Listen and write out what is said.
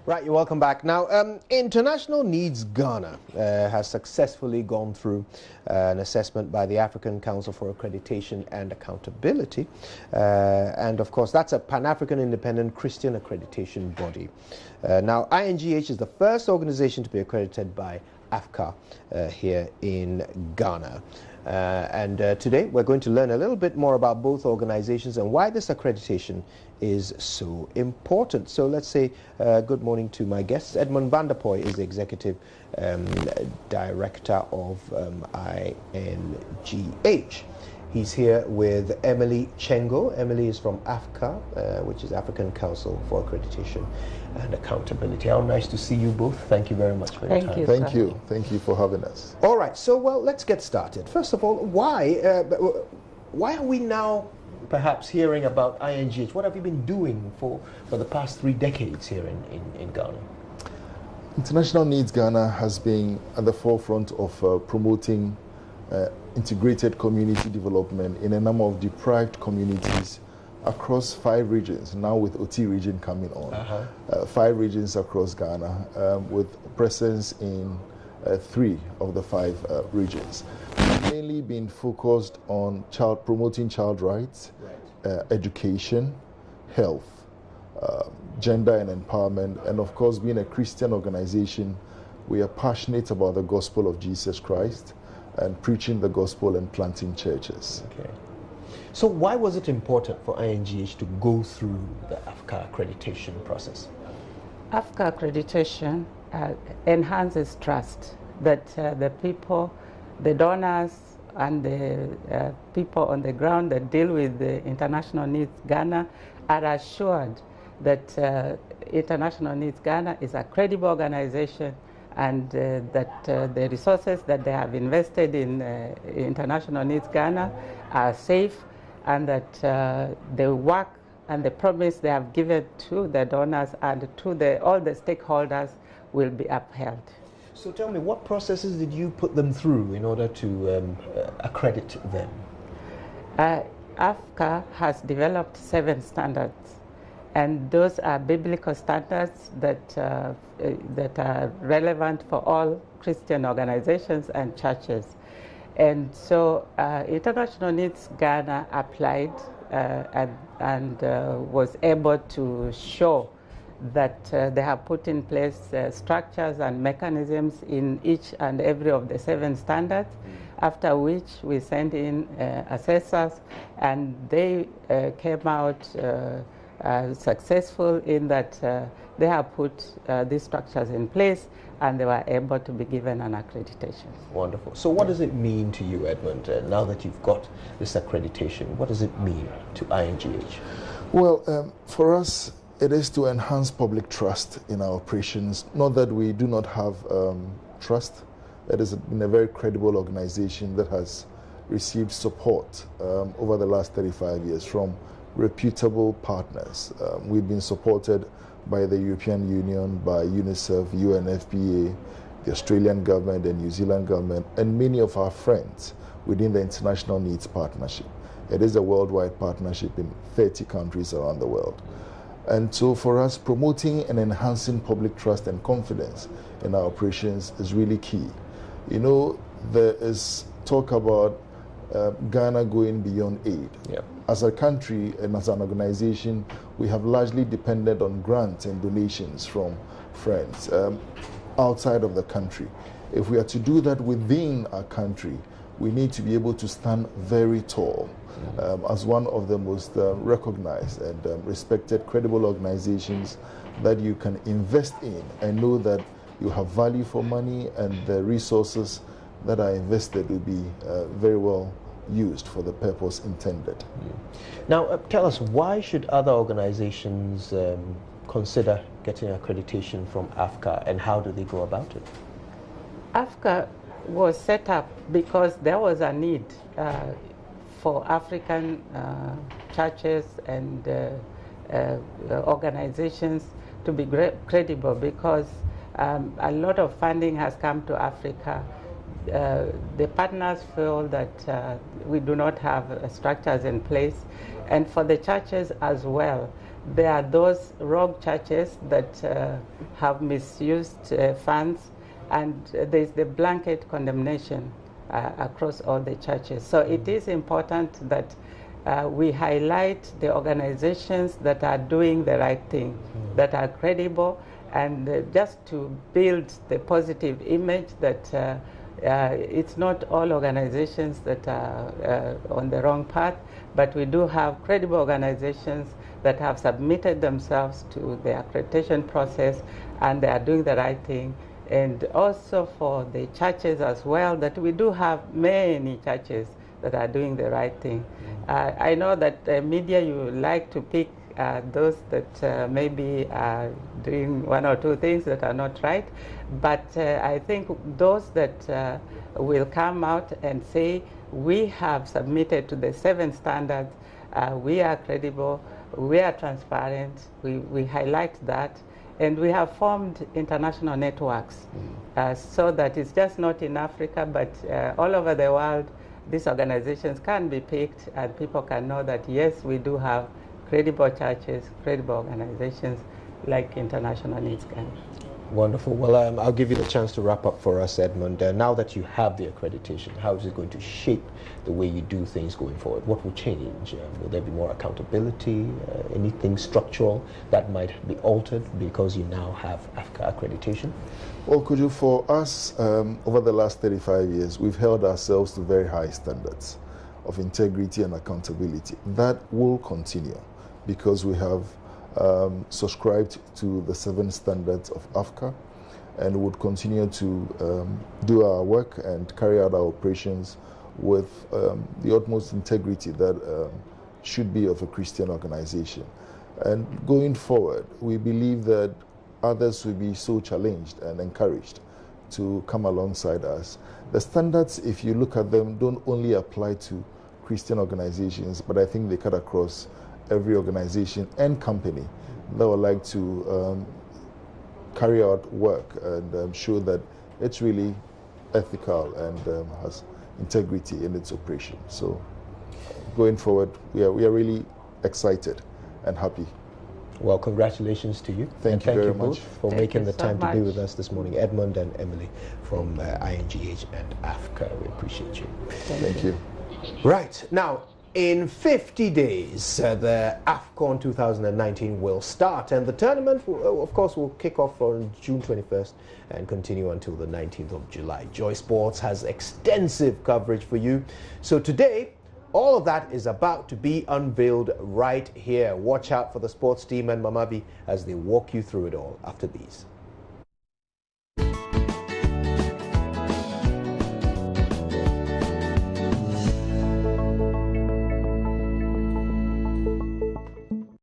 Right, you're welcome back. Now, International Needs Ghana has successfully gone through an assessment by the African Council for Accreditation and Accountability. And of course, that's a Pan-African independent Christian accreditation body. Now, INGH is the first organization to be accredited by AfCAA here in Ghana. Today we're going to learn a little bit more about both organizations and why this accreditation is so important. So let's say good morning to my guests. Edmund Vanderpoy is the Executive Director of INGH. He's here with Emily Chengo. Emily is from AfCAA, which is African Council for Accreditation and Accountability. How nice to see you both. Thank you very much for your time. Thank you. Thank you for having us. All right. So, well, let's get started. First of all, why are we now perhaps hearing about INGH? What have you been doing for the past 3 decades here in Ghana? International Needs Ghana has been at the forefront of promoting integrated community development in a number of deprived communities across 5 regions, now with OT region coming on. 5 regions across Ghana with presence in 3 of the 5 regions. We've mainly been focused on promoting child rights, education, health, gender and empowerment, and of course, being a Christian organization, we are passionate about the gospel of Jesus Christ and preaching the gospel and planting churches. Okay. So why was it important for INGH to go through the AfCAA accreditation process? AfCAA accreditation enhances trust that the people, the donors, and the people on the ground that deal with the International Needs Ghana are assured that International Needs Ghana is a credible organization and that the resources that they have invested in International Needs Ghana are safe, and that the work and the promise they have given to the donors and to all the stakeholders will be upheld. So tell me, what processes did you put them through in order to accredit them? AfCAA has developed 7 standards, and those are biblical standards that are relevant for all Christian organizations and churches. And so International Needs Ghana applied and was able to show that they have put in place structures and mechanisms in each and every of the 7 standards, after which we sent in assessors, and they came out successful in that they have put these structures in place and they were able to be given an accreditation. Wonderful. So what does it mean to you, Edmund, now that you've got this accreditation? What does it mean to INGH? Well, for us, it is to enhance public trust in our operations. Not that we do not have trust. It has been a very credible organization that has received support over the last 35 years from reputable partners. We've been supported by the European Union, by UNICEF, UNFPA, the Australian government, the New Zealand government, and many of our friends within the International Needs Partnership. It is a worldwide partnership in 30 countries around the world. And so for us, promoting and enhancing public trust and confidence in our operations is really key. You know, there is talk about Ghana going beyond aid. Yep. As a country and as an organization, we have largely depended on grants and donations from friends outside of the country. If we are to do that within our country, we need to be able to stand very tall as one of the most recognized and respected, credible organizations that you can invest in and know that you have value for money and the resources that are invested will be very well used for the purpose intended. Now, tell us, why should other organizations consider getting accreditation from AfCAA, and how do they go about it? AfCAA was set up because there was a need for African churches and organizations to be credible, because a lot of funding has come to Africa. The partners feel that we do not have structures in place, and for the churches as well, there are those rogue churches that have misused funds, and there's the blanket condemnation across all the churches. So it is important that we highlight the organizations that are doing the right thing, that are credible, and just to build the positive image that it's not all organizations that are on the wrong path, but we do have credible organizations that have submitted themselves to the accreditation process and they are doing the right thing. And also for the churches as well, that we do have many churches that are doing the right thing. I know that media, you like to pick those that maybe are doing one or two things that are not right, but I think those that will come out and say, we have submitted to the 7 standards, we are credible, we are transparent, we highlight that, and we have formed international networks so that it's just not in Africa, but all over the world, these organizations can be picked and people can know that, yes, we do have credible churches, credible organizations like International Needs Ghana. Wonderful. Well, I'll give you the chance to wrap up for us, Edmund. Now that you have the accreditation, how is it going to shape the way you do things going forward? What will change? Will there be more accountability? Anything structural that might be altered because you now have AfCAA accreditation? Well, Kuju, for us, over the last 35 years, we've held ourselves to very high standards of integrity and accountability. That will continue because we have subscribed to the 7 standards of AfCAA and would continue to do our work and carry out our operations with the utmost integrity that should be of a Christian organization. And going forward, we believe that others will be so challenged and encouraged to come alongside us. The standards, if you look at them, don't only apply to Christian organizations, but I think they cut across every organization and company that would like to carry out work and show that it's really ethical and has integrity in its operation. So going forward, we are really excited and happy. Well, congratulations to you. Thank you very much for making the time to be with us this morning. Edmund and Emily from INGH and AfCAA. We appreciate you. Thank you. Right. Now, in 50 days, the AFCON 2019 will start, and the tournament, of course, will kick off on June 21st and continue until the 19th of July. Joy Sports has extensive coverage for you. So today, all of that is about to be unveiled right here. Watch out for the sports team and Mamabi as they walk you through it all after these.